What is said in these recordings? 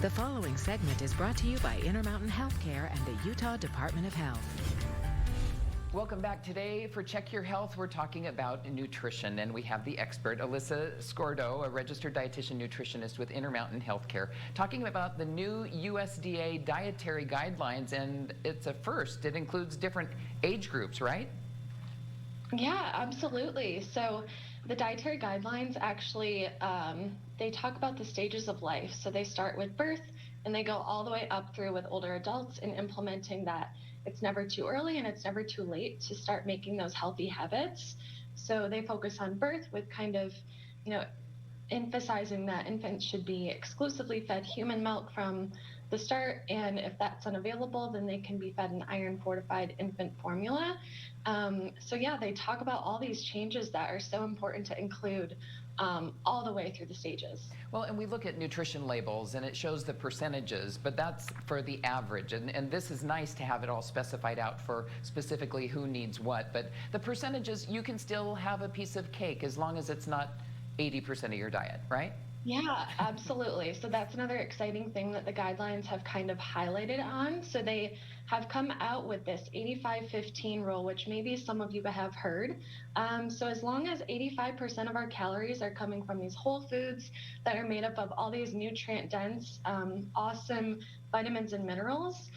The following segment is brought to you by Intermountain Healthcare and the Utah Department of Health. Welcome back. Today for Check Your Health, we're talking about nutrition, and we have the expert, Alyssa Scordo, a registered dietitian nutritionist with Intermountain Healthcare, talking about the new USDA dietary guidelines, and it's a first. It includes different age groups, right? Yeah, absolutely. So the dietary guidelines actually, they talk about the stages of life. So they start with birth and they go all the way up through with older adults in implementing that it's never too early and it's never too late to start making those healthy habits. So they focus on birth with kind of, emphasizing that infants should be exclusively fed human milk from the start, and if that's unavailable, then they can be fed an iron-fortified infant formula. So yeah, they talk about all these changes that are so important to include all the way through the stages. Well, and we look at nutrition labels and it shows the percentages, but that's for the average. And this is nice to have it all specified out for specifically who needs what. But the percentages, you can still have a piece of cake as long as it's not 80% of your diet, right? Yeah, absolutely. So that's another exciting thing that the guidelines have kind of highlighted on. So they have come out with this 85-15 rule, which maybe some of you have heard. So as long as 85% of our calories are coming from these whole foods that are made up of all these nutrient-dense, awesome vitamins and minerals,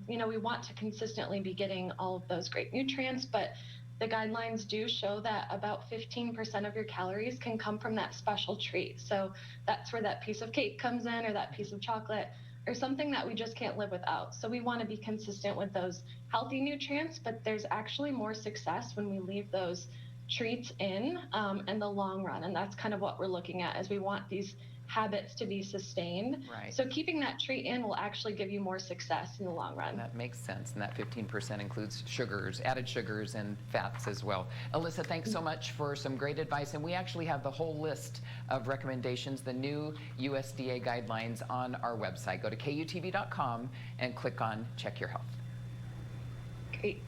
we want to consistently be getting all of those great nutrients, but the guidelines do show that about 15% of your calories can come from that special treat. So that's where that piece of cake comes in, or that piece of chocolate, or something that we just can't live without. So we want to be consistent with those healthy nutrients, but there's actually more success when we leave those treats in the long run. And that's kind of what we're looking at, as we want these habits to be sustained. Right. So keeping that treat in will actually give you more success in the long run. That makes sense, and that 15% includes sugars, added sugars, and fats as well. Alyssa, thanks so much for some great advice, and we actually have the whole list of recommendations, the new USDA guidelines, on our website. Go to KUTV.com and click on Check Your Health. Great.